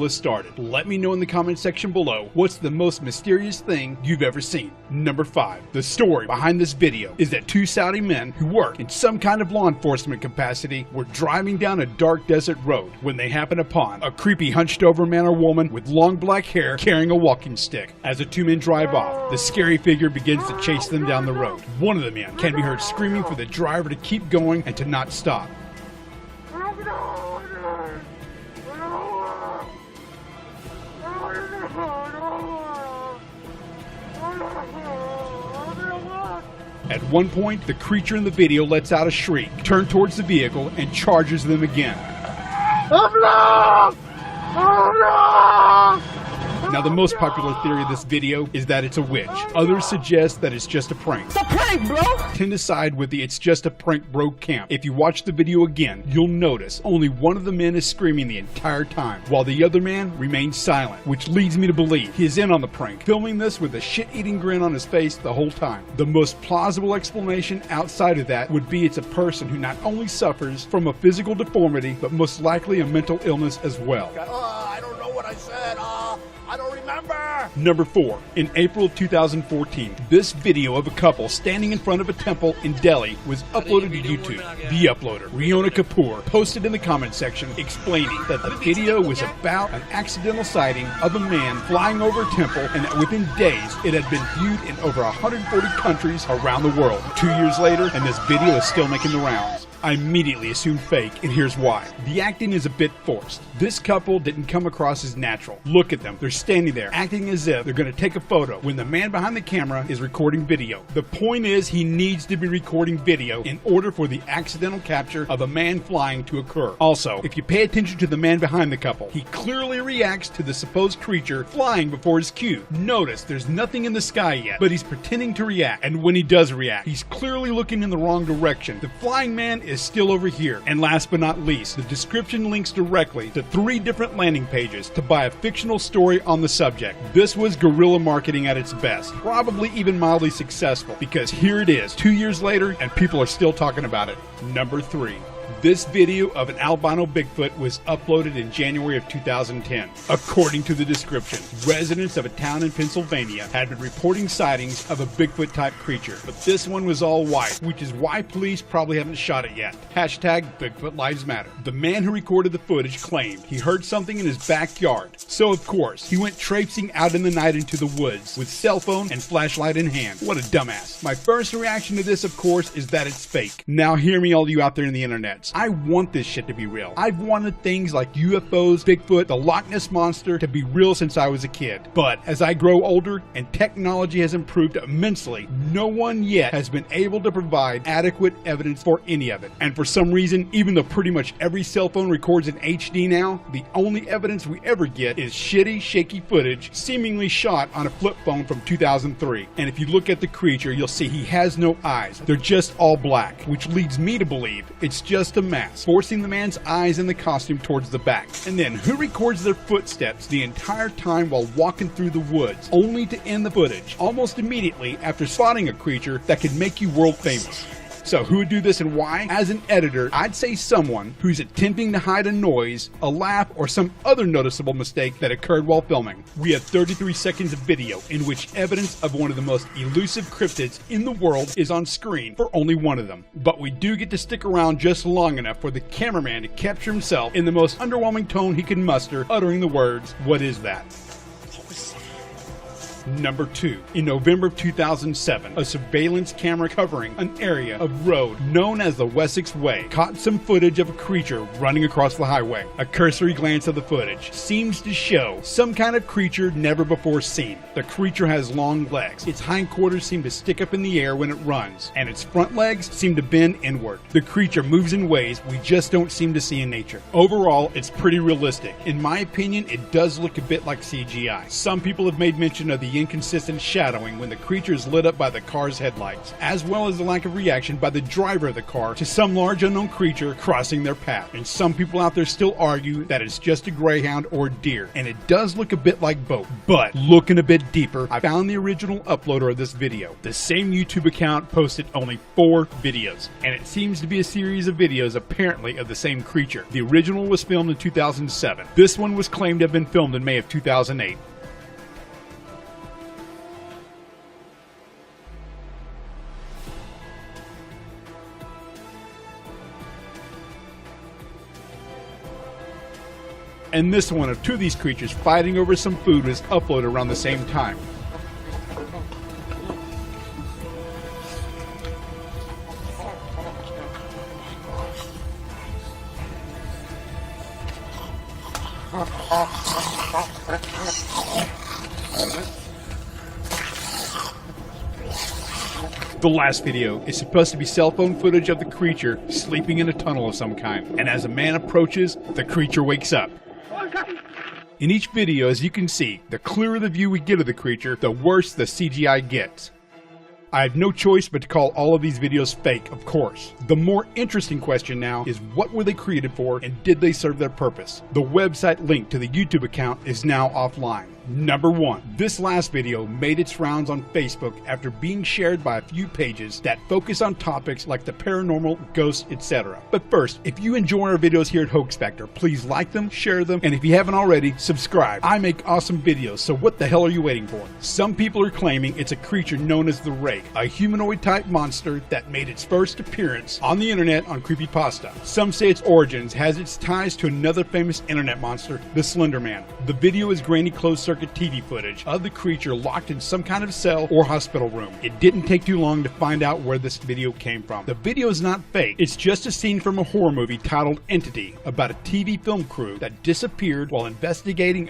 Let's start it. Let me know in the comment section below what's the most mysterious thing you've ever seen. Number 5. The story behind this video is that two Saudi men who work in some kind of law enforcement capacity were driving down a dark desert road when they happened upon a creepy hunched over man or woman with long black hair carrying a walking stick. As the two men drive off, the scary figure begins to chase them down the road. One of the men can be heard screaming for the driver to keep going and to not stop. At one point, the creature in the video lets out a shriek, turns towards the vehicle, and charges them again. Now, the most popular theory of this video is that it's a witch. Others suggest that it's just a prank. It's a prank, bro! Tend to side with the "it's just a prank, bro" camp. If you watch the video again, you'll notice only one of the men is screaming the entire time, while the other man remains silent, which leads me to believe he is in on the prank, filming this with a shit-eating grin on his face the whole time. The most plausible explanation outside of that would be it's a person who not only suffers from a physical deformity, but most likely a mental illness as well. I don't know what I said. I don't remember. Number 4. In April of 2014, this video of a couple standing in front of a temple in Delhi was uploaded to YouTube. The uploader, Riona Kapoor, posted in the comment section explaining that the video was about an accidental sighting of a man flying over a temple, and that within days it had been viewed in over 140 countries around the world. 2 years later, and this video is still making the rounds. I immediately assumed fake, and here's why. The acting is a bit forced. This couple didn't come across as natural. Look at them. They're standing there, acting as if they're going to take a photo when the man behind the camera is recording video. The point is, he needs to be recording video in order for the accidental capture of a man flying to occur. Also, if you pay attention to the man behind the couple, he clearly reacts to the supposed creature flying before his cue. Notice there's nothing in the sky yet, but he's pretending to react, and when he does react, he's clearly looking in the wrong direction. The flying man is still over here. And last but not least, the description links directly to 3 different landing pages to buy a fictional story on the subject. This was guerrilla marketing at its best, probably even mildly successful, because here it is 2 years later and people are still talking about it. Number 3. This video of an albino Bigfoot was uploaded in January of 2010. According to the description, residents of a town in Pennsylvania had been reporting sightings of a Bigfoot-type creature, but this one was all white, which is why police probably haven't shot it yet. Hashtag Bigfoot Lives Matter. The man who recorded the footage claimed he heard something in his backyard, so of course he went traipsing out in the night into the woods with cell phone and flashlight in hand. What a dumbass. My first reaction to this, of course, is that it's fake. Now hear me, all you out there in the internet. I want this shit to be real. I've wanted things like UFOs, Bigfoot, the Loch Ness Monster to be real since I was a kid. But as I grow older and technology has improved immensely, no one yet has been able to provide adequate evidence for any of it. And for some reason, even though pretty much every cell phone records in HD now, the only evidence we ever get is shitty, shaky footage seemingly shot on a flip phone from 2003. And if you look at the creature, you'll see he has no eyes. They're just all black, which leads me to believe it's just a mask, forcing the man's eyes in the costume towards the back. And then who records their footsteps the entire time while walking through the woods, only to end the footage almost immediately after spotting a creature that could make you world famous? So who would do this and why? As an editor, I'd say someone who's attempting to hide a noise, a laugh, or some other noticeable mistake that occurred while filming. We have 33 seconds of video in which evidence of one of the most elusive cryptids in the world is on screen for only one of them. But we do get to stick around just long enough for the cameraman to capture himself in the most underwhelming tone he can muster, uttering the words, "What is that?" Number 2. In November of 2007, a surveillance camera covering an area of road known as the Wessex Way caught some footage of a creature running across the highway. A cursory glance of the footage seems to show some kind of creature never before seen. The creature has long legs, its hindquarters seem to stick up in the air when it runs, and its front legs seem to bend inward. The creature moves in ways we just don't seem to see in nature. Overall, it's pretty realistic. In my opinion, it does look a bit like CGI. Some people have made mention of the the inconsistent shadowing when the creature is lit up by the car's headlights, as well as the lack of reaction by the driver of the car to some large unknown creature crossing their path. And some people out there still argue that it's just a greyhound or deer, and it does look a bit like both. But looking a bit deeper, I found the original uploader of this video. The same YouTube account posted only 4 videos, and it seems to be a series of videos apparently of the same creature. The original was filmed in 2007. This one was claimed to have been filmed in May of 2008. And this one of 2 of these creatures fighting over some food was uploaded around the same time. The last video is supposed to be cell phone footage of the creature sleeping in a tunnel of some kind, and as a man approaches, the creature wakes up. In each video, as you can see, the clearer the view we get of the creature, the worse the CGI gets. I have no choice but to call all of these videos fake, of course. The more interesting question now is, what were they created for, and did they serve their purpose? The website link to the YouTube account is now offline. Number 1. This last video made its rounds on Facebook after being shared by a few pages that focus on topics like the paranormal, ghosts, etc. But first, if you enjoy our videos here at Hoax Factor, please like them, share them, and if you haven't already, subscribe. I make awesome videos, so what the hell are you waiting for? Some people are claiming it's a creature known as the Rake, a humanoid-type monster that made its first appearance on the internet on Creepypasta. Some say its origins has its ties to another famous internet monster, the Slender Man. The video is grainy closed-circuit TV footage of the creature locked in some kind of cell or hospital room. It didn't take too long to find out where this video came from. The video is not fake. It's just a scene from a horror movie titled Entity, about a TV film crew that disappeared while investigating a